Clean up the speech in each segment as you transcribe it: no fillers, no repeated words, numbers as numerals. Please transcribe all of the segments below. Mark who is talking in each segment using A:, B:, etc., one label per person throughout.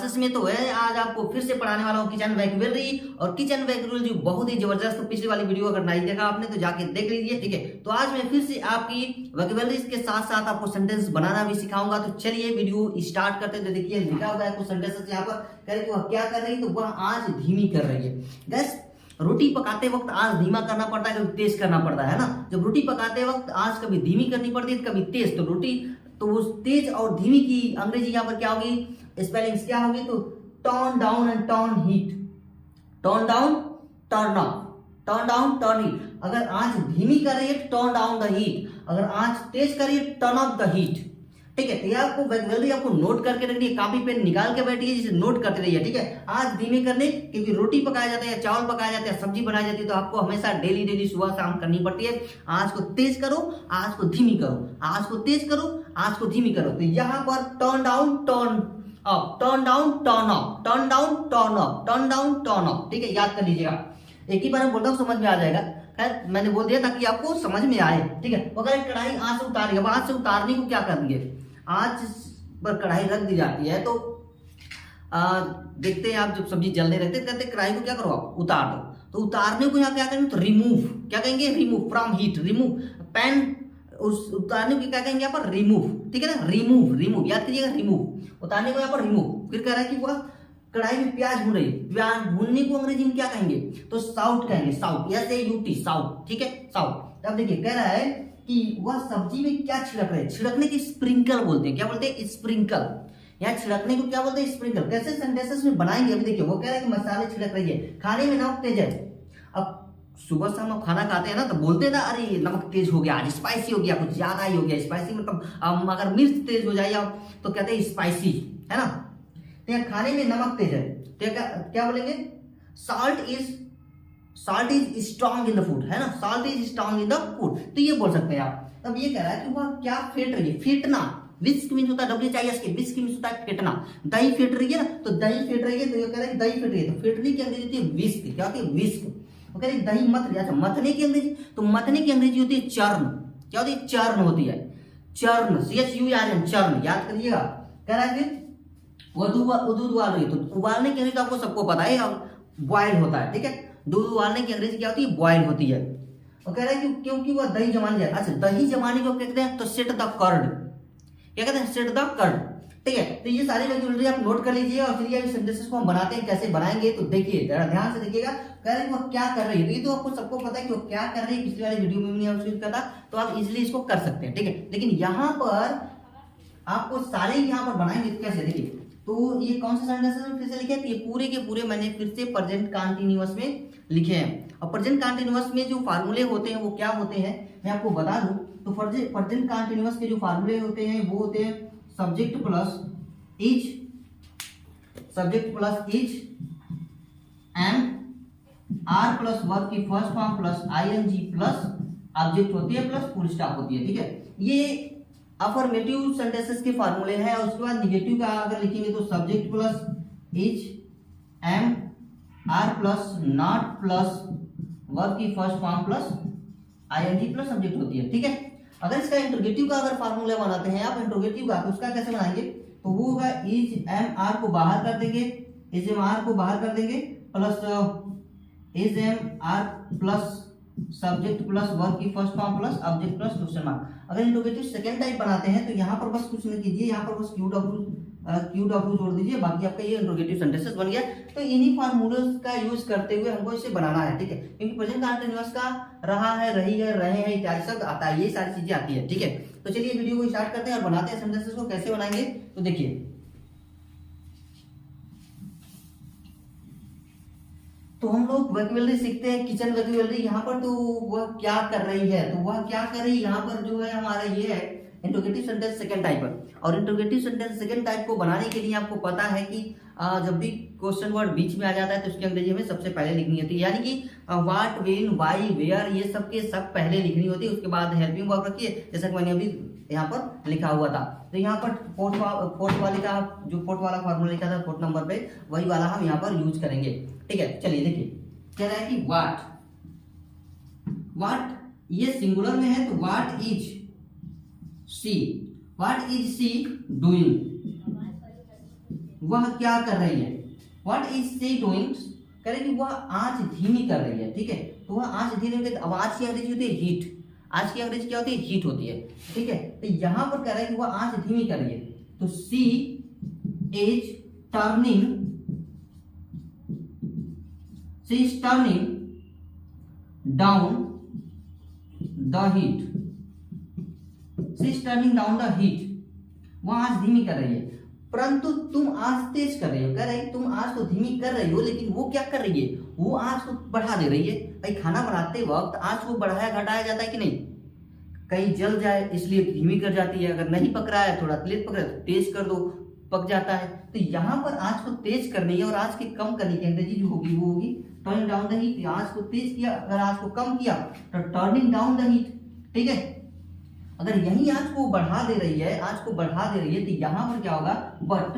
A: Classes में तो है आज आपको फिर से पढ़ाने वाला हूँ किचन वोकैबुलरी। और किचन वोकैबुलरी जो बहुत ही जबरदस्त, तो पिछली वाली वीडियो अगर नहीं देखा आपने तो जाके देख लीजिए, ठीक है। तो आज मैं फिर से आपकी वोकैबुलरी के साथ साथ आपको सेंटेंस बनाना भी सिखाऊंगा। तो चलिए वीडियो स्टार्ट करते हैं। तो देखिए लिखा हुआ है कुछ सेंटेंसेस यहाँ पर, कह रहे कि वह क्या कर रही है, तो वह आज धीमी कर रही है। गैस रोटी पकाते वक्त आज धीमा करना पड़ता है, कभी तेज करना पड़ता है ना। जब रोटी पकाते वक्त आज कभी धीमी करनी पड़ती है, कभी तेज। तो रोटी तो वो तेज और धीमी की अंग्रेजी यहाँ पर क्या होगी, स्पेलिंग्स क्या होगी, तो turn down and turn heat, turn down turn up, turn down turn heat. अगर आज धीमी कर रही है टर्न डाउन द हीट, अगर आज तेज कर रही है टर्न अप द हीट, ठीक है। तो ये आपको वोकैबुलरी आपको नोट करके रखनी है, कॉपी पेन निकाल के बैठिए, जिसे नोट करते रहिए, ठीक है। आज धीमे करने, क्योंकि रोटी पकाया जाता है या चावल पकाया जाता है, सब्जी बनाई जाती है, तो आपको हमेशा डेली डेली सुबह शाम करनी पड़ती है। आज को तेज करो, आज को धीमी करो, आज को तेज करो, आज को धीमी करो। तो यहाँ पर turn down turn up, turn down turn up, turn down turn up, turn down turn up, ठीक है। याद कर लीजिएगा, एक ही बार मैं बोलता हूँ समझ में आ जाएगा। खैर मैंने बोल दिया ताकि आपको समझ में आए, ठीक है। अगर कढ़ाई आज से उतारी, अब आज से उतारने को क्या करेंगे, आज पर कढ़ाई रख दी जाती है तो देखते हैं आप जब सब्जी जलने रहते कहते कढ़ाई को क्या करो आप उतार दो। तो उतारने को यहाँ क्या करेंगे, तो रिमूव, क्या कहेंगे, remove from heat, remove pan, उस उतारने को क्या कहेंगे यहाँ पर, रिमूव, ठीक है ना। रिमूव, रिमूव याद करिएगा, रिमूव उतारने को यहाँ पर रिमूव। फिर कह रहा है कि वह कढ़ाई में प्याज भून रही, प्याज भूनने को अंग्रेजी में क्या कहेंगे, तो साउट कहेंगे, साउट, SAUT, साउट, ठीक है, साउट। अब देखिए कह रहा है कि वह सब्जी में क्या छिड़क रहे, छिड़कने की स्प्रिंकल बोलते हैं, क्या बोलते हैं, स्प्रिंकल। यहाँ छिड़कने को क्या बोलते हैं, स्प्रिंकल। कैसे सेंटेंसेस में बनाएंगे, अभी देखिए वो कह रहा है कि मसाले छिड़क रही है, खाने में नमक तेज है। अब सुबह शाम हम खाना खाते हैं ना, तो बोलते हैं ना, अरे नमक तेज हो गया, आज स्पाइसी हो गया, कुछ ज्यादा ही हो गया स्पाइसी, मतलब अगर मिर्च तेज हो जाए तो कहते हैं स्पाइसी, है ना। तो यहाँ खाने में नमक तेज है, तो क्या बोलेंगे, salt is strong in the food, है ना, salt is strong in the food. तो ये बोल सकते हैं आप। अब ये कह रहा है कि वह क्या फेंट रही है, फेंटना, विस्क मीन्स होता है WHISK, विस्क मीन्स होता है फेंटना। दही फेंट रही है ना, तो दही फेंट रही है, तो ये कह रहा है दही फेंट रही है, तो फेंटने की अंग्रेजी होती है विस्क, क्या होती है, विस्क। वो कह रही है दही मत रही, अच्छा मथने की अंग्रेजी, तो मथने की अंग्रेजी होती है चर्न, क्या होती है, चर्न होती है, चर्न, CHURN, चर्न, याद करिएगा। कह रहा है कि वो दूध उबाल रही है, तो उबालने की अंग्रेजी आपको सबको पता है, बॉयल होता है, ठीक है। दूध उबालने की अंग्रेजी क्या होती है, बॉयल होती है। और कह रहा है कि क्योंकि वह दही जमाने जाए, अच्छा दही जमाने को कहते हैं तो सेट द कर्ड, क्या कहते हैं, सेट द कर्ड, ठीक है। तो ये सारी वोकैबुलरी आप नोट कर लीजिए। और फिर ये सेंटेंसेस को हम बनाते हैं, कैसे बनाएंगे, तो देखिए जरा ध्यान से देखिएगा। कह रहे हैं वो क्या कर रही है, तो ये तो आपको सबको पता है कि वो क्या कर रही है, पिछली वाली वीडियो में भी हमने कहा था, तो आप इजिली इसको कर सकते हैं, ठीक है। लेकिन यहाँ पर आपको सारे यहाँ पर बनाएंगे तो कैसे, देखिए। तो ये कौन सा सेंटेंस में फिर से लिखे हैं, ये पूरे के पूरे मैंने फिर से प्रेजेंट कंटीन्यूअस में लिखे हैं। और प्रेजेंट कंटीन्यूअस में जो फार्मूले होते हैं वो क्या होते हैं, मैं आपको बता दूं। तो प्रेजेंट कंटीन्यूअस के जो फार्मूले होते हैं वो होते हैं subject plus is and are plus verb की first form plus ING plus object होती है प्लस फुल स्टॉप होती है, ठीक है। ये अफर्मेटिव सेंटेंसेस के फार्मूले हैं। और उसके बाद निगेटिव का अगर लिखेंगे तो subject plus is am are plus not plus verb की first form plus ING plus subject होती है, ठीक है। अगर इसका इंट्रोगेटिव का अगर फार्मूला बनाते हैं आप, इंट्रोगेटिव का, तो उसका कैसे बनाएंगे, तो वो होगा इज एम आर को बाहर कर देंगे, इज एम आर को बाहर कर देंगे plus is am are plus subject plus verb की first form plus object plus question mark. अगर इंट्रोगेटिव सेकंड टाइप बनाते हैं तो यहाँ पर बस कुछ नहीं कीजिए, यहाँ पर बस QW जोड़ दीजिए, बाकी आपका ये इंट्रोगेटिव सेंटेंसेस बन गया। तो इन्हीं फार्मूलोज का यूज करते हुए हमको इसे बनाना है, ठीक है। क्योंकि प्रेजेंट कंटीन्यूअस का रहा है, रही है, रहे हैं इत्यादि शब्द आता है, ये सारी चीजें आती है, ठीक है। तो चलिए वीडियो को स्टार्ट करते हैं और बनाते हैं सेंटेंसेस को। कैसे बनाएंगे, तो देखिए। तो हम लोग वोकैबुलरी सीखते हैं, किचन वोकैबुलरी। यहाँ पर तो वह क्या कर रही है, तो वह क्या कर रही है, यहाँ पर जो है हमारा ये है इंट्रोगेटिव सेंटेंस सेकंड टाइप। और इंट्रोगेटिव सेंटेंस सेकंड टाइप को बनाने के लिए आपको पता है कि जब भी क्वेश्चन वर्ड बीच में आ जाता है तो उसकी अंग्रेजी में सबसे पहले लिखनी होती है, यानी कि व्हाट, व्हेन, व्हाई, वेयर, ये सब के सब पहले लिखनी होती है। उसके बाद हेल्पिंग वर्ब रखिए, जैसा कि मैंने अभी यहाँ पर लिखा हुआ था। तो यहाँ पर फोर्थ वाले का जो फोर्थ वाला फॉर्मूला लिखा था फोर्थ नंबर पे, वही वाला हम यहाँ पर यूज करेंगे, ठीक है। चलिए देखिए, कह रहा है कि व्हाट ये सिंगुलर में है, तो व्हाट इज सी डूइंग, वह क्या कर रही है, व्हाट इज शी डूइंग, कह रहे कि वह आंच धीमी कर रही है, ठीक है। तो वह आंच धीमी कर, अब आंच की अंग्रेजी होती है हीट, आंच की अंग्रेजी क्या होती है, हीट होती है, ठीक है। तो यहां पर कह रहा है कि वह आंच धीमी कर रही है, तो she is turning, she is turning down the heat, she is turning down the heat, वह आंच धीमी कर रही है, परंतु तुम आंच तेज कर रही हो। कह रहे तुम आंच तो धीमी कर रही हो, लेकिन वो क्या कर रही है, वो आंच को बढ़ा दे रही है। भाई खाना बनाते वक्त आंच को बढ़ाया घटाया जाता है कि नहीं, कहीं जल जाए इसलिए धीमी कर जाती है, अगर नहीं पक रहा है थोड़ा तेज पक रहा है तो तेज कर दो, पक जाता है। तो यहाँ पर आंच को तेज करनी है और आंच की कम करने की अंग्रेजी जो होगी वो होगी टर्निंग डाउन द हीट। आंच को तेज किया, अगर आंच को कम किया तो टर्निंग डाउन द हीट, ठीक है। अगर यही आंच को बढ़ा दे रही है, आंच को बढ़ा दे रही है, तो यहां पर क्या होगा, but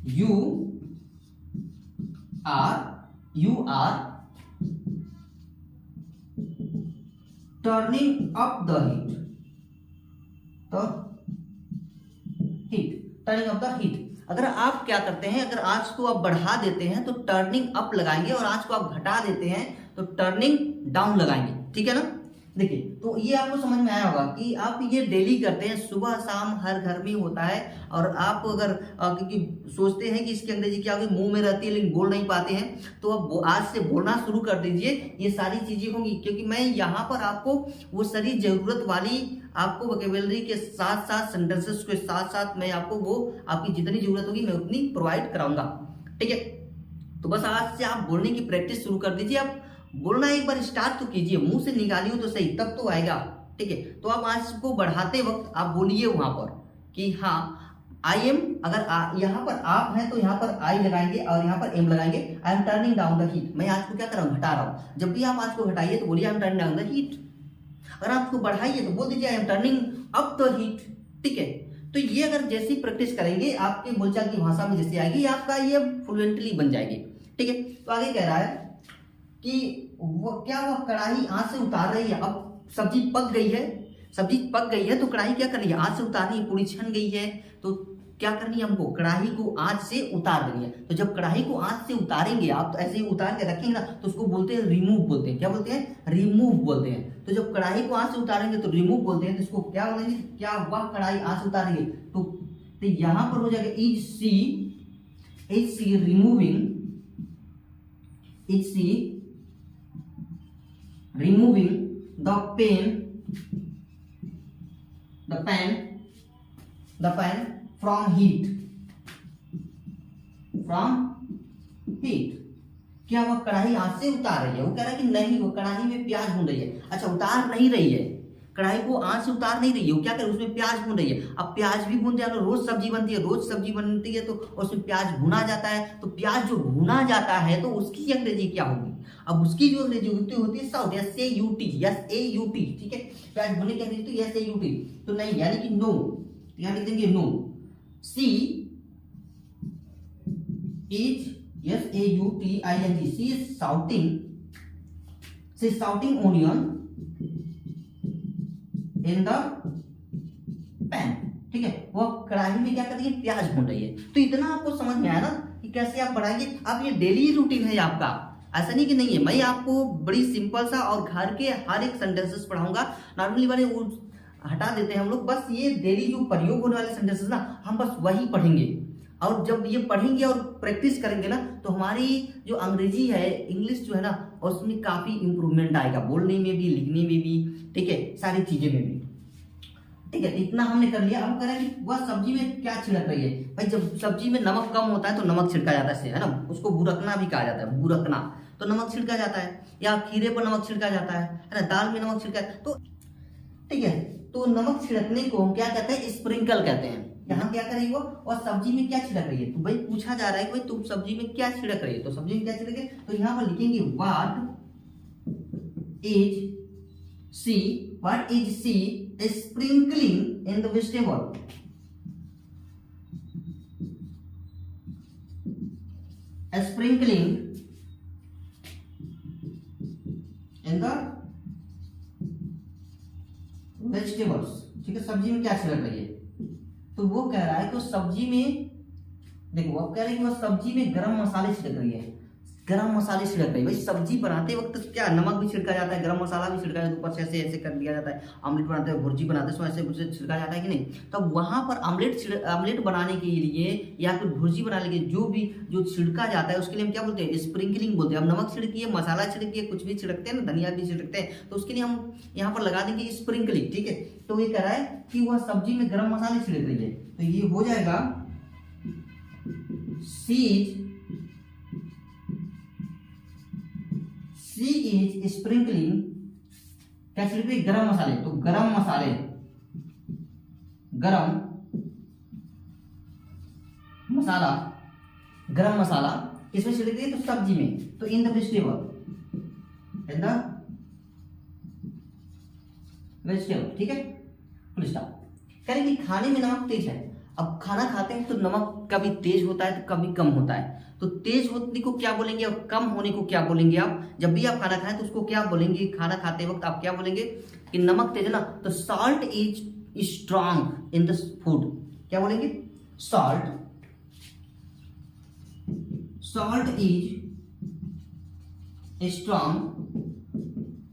A: you are turning up the heat, तो heat, turning up the heat. अगर आप क्या करते हैं, अगर आंच को आप बढ़ा देते हैं तो टर्निंग अप लगाएंगे, और आंच को आप घटा देते हैं तो टर्निंग डाउन लगाएंगे, ठीक है ना। देखिए तो ये आपको समझ में आया होगा कि आप ये डेली करते हैं, सुबह शाम हर घर में होता है। और आप अगर क्योंकि सोचते हैं कि इसकी अंग्रेजी क्या होगी, मुंह में रहती है लेकिन बोल नहीं पाते हैं, तो आप आज से बोलना शुरू कर दीजिए, ये सारी चीजें होंगी। क्योंकि मैं यहाँ पर आपको वो सारी जरूरत वाली आपको वोकैबुलरी के साथ साथ सेंटेंसेस के साथ साथ मैं आपको वो आपकी जितनी जरूरत होगी मैं उतनी प्रोवाइड कराऊंगा, ठीक है। तो बस आज से आप बोलने की प्रैक्टिस शुरू कर दीजिए। आप बोलना एक बार स्टार्ट तो कीजिए, मुंह से निकालिए तो सही, तब तो आएगा, ठीक है। तो आप आज को बढ़ाते वक्त आप बोलिए वहां पर कि हाँ आई एम, अगर यहाँ पर आप हैं तो यहाँ पर आई लगाएंगे और यहाँ पर एम लगाएंगे। I am turning down the heat, मैं आज को क्या कर रहा हूँ, घटा रहा हूँ। जब भी आप आज को घटाइए तो बोलिए I am turning down the heat. अगर आप उसको बढ़ाइए तो बोल दीजिए I am turning up the heat, ठीक है। तो ये अगर जैसी प्रैक्टिस करेंगे आपके बोलचाल की भाषा में जैसे आएगी, आपका ये फ्लुएंटली बन जाएगी, ठीक है। तो आगे कह रहा है कि वो क्या, वह कढ़ाई आंच से उतार रही है। अब सब्जी पक गई है, सब्जी पक गई है तो कढ़ाई क्या कर रही है, आंच से उतारनी है, पूरी छन गई है तो क्या करनी है हमको, कढ़ाई को आंच से उतार देनी है। तो जब कढ़ाई को आंच से उतारेंगे आप, तो ऐसे ही उतार के रखेंगे ना, तो उसको बोलते हैं रिमूव, बोलते हैं क्या बोलते हैं, रिमूव बोलते हैं। तो जब कढ़ाई को आंच से उतारेंगे तो रिमूव बोलते हैं। तो इसको क्या बोलेंगे, क्या वह कढ़ाई आंच से उतारेंगे, तो यहां पर हो जाएगा is she removing, is she removing the pan from heat, क्या वह कढ़ाई आंच से उतार रही है, वो कह रहा है कि नहीं, वो कढ़ाई में प्याज भून रही है। अच्छा उतार नहीं रही है, कढ़ाई को आंच से उतार नहीं रही है, वो क्या कर रही है, उसमें प्याज भून रही है। अब प्याज भी भून जाए, रोज सब्जी बनती है, रोज सब्जी बनती है तो उसमें प्याज भुना जाता है। तो प्याज जो भुना जाता है तो उसकी अंग्रेजी क्या होगी, अब उसकी जो अंग्रेजी होती है साउथ, SAUT, ठीक है। प्याज भुने की अंग्रेजी तो SAUT, तो नहीं यानी कि नो, यहाँ लिख देंगे no. She is SAUTING, she is sauteing onion in the pan, ठीक है। वो कढ़ाई में क्या कर रही है, प्याज भून रही है। तो इतना आपको समझ में आया ना कि कैसे आप बढ़ाएंगे। अब ये डेली रूटीन है आपका, ऐसा नहीं कि नहीं है। मैं आपको बड़ी सिंपल सा और घर के हर एक सेंटेंसेस पढ़ाऊंगा। नॉर्मली वाले वो हटा देते हैं हम लोग, बस ये डेली जो प्रयोग होने वाले सेंटेंसेस ना हम बस वही पढ़ेंगे। और जब ये पढ़ेंगे और प्रैक्टिस करेंगे ना तो हमारी जो अंग्रेजी है, इंग्लिश जो है ना, उसमें काफी इंप्रूवमेंट आएगा, बोलने में भी, लिखने में भी, ठीक है, सारी चीजें में भी, ठीक है। इतना हमने कर लिया। अब करें कि वह सब्जी में क्या छिड़क रही है। भाई जब सब्जी में नमक कम होता है तो नमक छिड़का जाता है ना, उसको बुरकना भी कहा जाता है, बुरकना, तो नमक छिड़का जाता है। या खीरे पर नमक छिड़का जाता है ना, दाल में नमक छिड़का, तो ठीक है। तो नमक छिड़कने को हम क्या कहते हैं, स्प्रिंकल कहते हैं। यहाँ क्या करेगी वो, और सब्जी में क्या छिड़क रही है। तो भाई पूछा जा रहा है कि भाई तुम सब्जी में क्या छिड़क रही है, तो सब्जी में क्या छिड़के, तो यहाँ पर लिखेंगे what is she sprinkling in the vegetable, sprinkling in the vegetables, ठीक है। सब्जी में क्या छिड़क रही है, तो वो कह रहा है कि उस सब्जी में, देखो अब कह रहे हैं कि वो सब्जी में गरम मसाले छिड़क रही है, गरम मसाले छिड़क रही है। भाई सब्जी बनाते वक्त क्या नमक भी छिड़का जाता है, गरम मसाला भी छिड़का जाता है, ऊपर से ऐसे ऐसे कर दिया जाता है। ऑमलेट बनाते हैं, भुर्जी बनाते हैं, ऐसे कुछ छिड़का जाता है कि नहीं। तो वहां पर ऑमलेट बनाने के लिए या फिर भुर्जी बनाने के लिए जो छिड़का जाता है उसके लिए हम क्या बोलते हैं, स्प्रिंकलिंग बोलते हैं। हम नमक छिड़किए, मसाला छिड़किए, कुछ भी छिड़कते हैं ना, धनिया भी छिड़कते हैं, तो उसके लिए हम यहाँ पर लगा देंगे स्प्रिंकलिंग, ठीक है। तो ये कह रहा है कि वह सब्जी में गरम मसाले छिड़क रही है, तो ये हो जाएगा शी इज स्प्रिंकलिंग, क्या छिड़क रही है, गरम मसाले। तो गरम मसाले, गरम मसाला, गरम मसाला किसमें छिड़क रही है, तो सब्जी में। तो इन the vegetable, in the vegetable, ठीक है, फुल स्टॉप। करेंगे खाने में नमक तेज है। अब खाना खाते हैं तो नमक कभी तेज होता है तो कभी कम होता है। तो तेज होने को क्या बोलेंगे और कम होने को क्या बोलेंगे आप? जब भी आप खाना खाएं तो उसको क्या बोलेंगे, खाना खाते वक्त आप क्या बोलेंगे कि नमक तेज है ना, तो salt is strong in the food. क्या बोलेंगे, salt is strong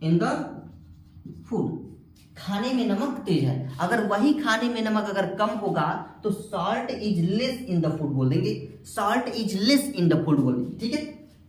A: in the food. खाने में नमक तेज है, अगर वही खाने में नमक अगर कम होगा तो salt is less in the food बोल देंगे, salt is less in the food बोल देंगे, ठीक है,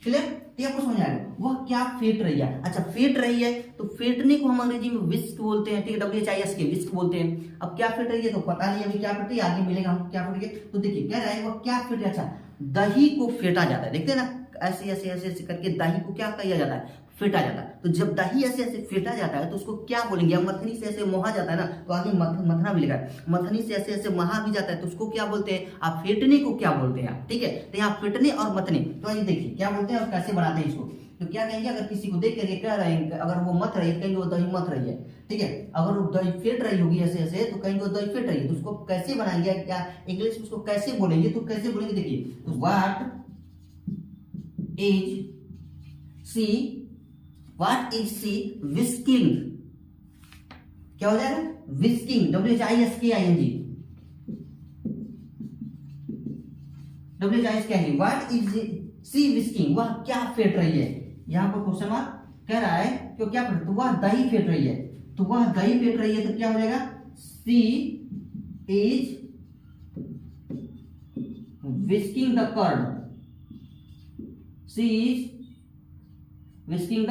A: क्लियर। ये आपको समझ आएगा। वह क्या फेंट रही है, अच्छा फेंट रही है, तो फेंटने को हम अंग्रेजी में विस्क बोलते हैं, ठीक है, WHIS के विस्क बोलते हैं। अब क्या फेंट रही है तो पता नहीं अभी क्या फेंट रही है, आगे मिलेगा हम क्या फेंट रही है। तो देखिए क्या रहा है, वह क्या फेंट रही है, अच्छा दही को फेंटा जाता है, देखते हैं ना, ऐसे ऐसे ऐसे ऐसे करके दही को क्या किया जाता है, फेंटा जाता है। तो जब दही ऐसे ऐसे फेंटा जाता है तो उसको क्या बोलेंगे, हम मथनी से ऐसे मोहा जाता है ना, तो आगे मथना भी लिखा है, मथनी से ऐसे ऐसे महा भी जाता है, तो उसको क्या बोलते हैं आप, फेंटने को क्या बोलते हैं आप, ठीक है। तो यहाँ फेंटने और मथने, तो ये देखिए क्या बोलते हैं और कैसे बनाते हैं इसको। तो क्या कहेंगे, अगर किसी को देख करके कह रहे हैं, अगर वो मथ रही है कहेंगे वो दही मथ रही है, ठीक है। अगर वो दही फेंट रही होगी ऐसे ऐसे तो कहेंगे वो दही फेंट रही है। तो उसको कैसे बनाएंगे, क्या इंग्लिश में उसको कैसे बोलेंगे, तो कैसे बोलेंगे देखिए, तो व्हाट इज सी विस्किंग, क्या हो जाएगा, whisking, WHISKING, what is she whisking, वह क्या फेंट रही है। यहां पर क्वेश्चन मार्क कह रहा है कि क्या फेंट, तो वह दही फेंट रही है, तो वह दही फेंट रही है, तो क्या हो जाएगा, she is whisking the curd, she is whisking the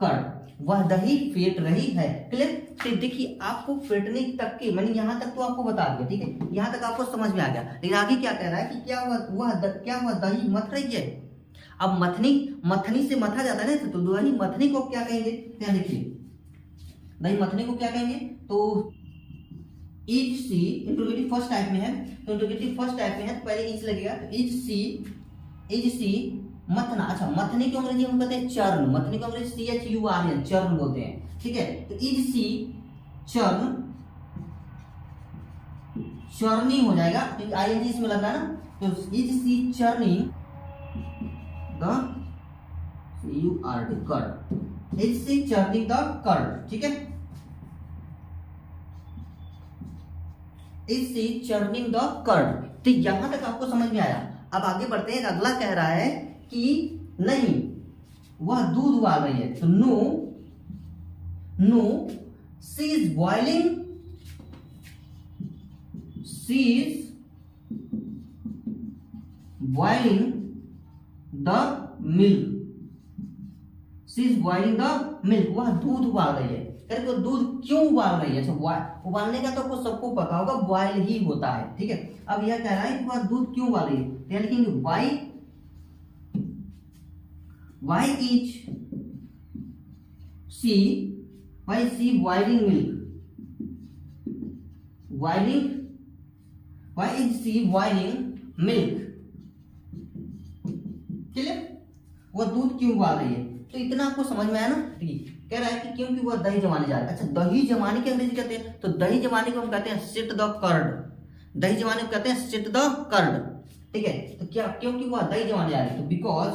A: curd, वह दही फेंट रही है, क्लियर। तो देखिए आपको फेंटने तक के, मैंने यहां तक तो आपको बता दिया, ठीक है, यहां तक आपको समझ में आ गया। लेकिन आगे क्या कह रहा है कि क्या हुआ दही मथ रही है। अब मथनी से मथा जाता है ना, तो दही मथने को क्या कहेंगे, क्या देखिए, दही मथने को क्या कहेंगे, तो is she interrogative first type में है, तो इंट्रोगेटिव फर्स्ट टाइप में है तो पहले इज लगेगा, तो इज सी मथना। अच्छा मथने को अंग्रेजी हम कहते हैं चर्न, मथने को अंग्रेजी CHURN चर्न बोलते हैं, ठीक है। तो इज सी चर्न, चर्निंग हो जाएगा, क्योंकि ING इसमें लग रहा है ना, तो is she churning the curd, is she churning the curd, ठीक है, is she churning the curd. तो यहां तक आपको समझ में आया। अब आगे बढ़ते हैं, अगला कह रहा है कि नहीं वह दूध उबाल रही है, तो no she is boiling, the milk, she is boiling the milk, वह दूध उबाल रही है। अरे तो दूध क्यों उबाल रही है, अच्छा उबालने का तो आपको सबको पता होगा, बॉयल ही होता है, ठीक है। अब यह कह रहा है कि वह दूध क्यों उबाल रही है, तो यह लिखेंगे why is she boiling milk, why is she boiling milk, चलिए वह दूध क्यों उबाल रही है। तो इतना आपको समझ में आया ना, कह रहा है कि क्योंकि वह दही जमाने जा रहा है। अच्छा दही जमाने के अंग्रेजी कहते हैं, तो दही जमाने को हम कहते हैं सेट द कर्ड, दही जमाने को कहते हैं सेट द कर्ड, ठीक है। तो क्या, क्योंकि वह दही जमाने जा रही है, तो because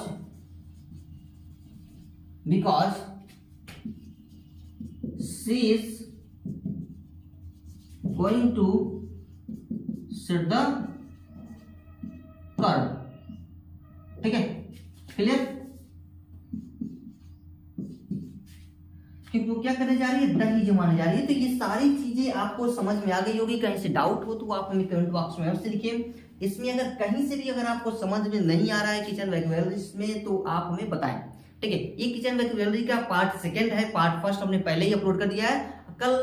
A: she is going to set the curve, ठीक है, क्लियर। क्योंकि वो क्या करने जा रही है, दही जमाने जा रही है। तो ये सारी चीजें आपको समझ में आ गई होगी। कहीं से डाउट हो तो आप हमें कमेंट बॉक्स में अवश्य लिखिए। इसमें अगर कहीं से भी अगर आपको समझ में नहीं आ रहा है किचन वैक्यूलरीज में तो आप हमें बताएं, ठीक है। ये किचन वैक्यूलरी का पार्ट 2 है, पार्ट 1 हमने पहले ही अपलोड कर दिया है, कल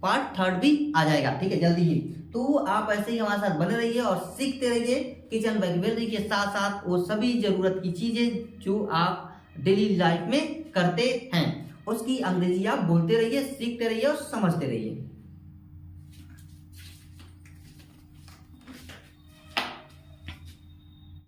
A: पार्ट 3 भी आ जाएगा, ठीक है, जल्दी ही। तो आप ऐसे ही हमारे साथ बने रहिए और सीखते रहिए किचन वैक्यूलरी के साथ साथ वो सभी जरूरत की चीजें जो आप डेली लाइफ में करते हैं, उसकी अंग्रेजी आप बोलते रहिए, सीखते रहिए और समझते रहिए।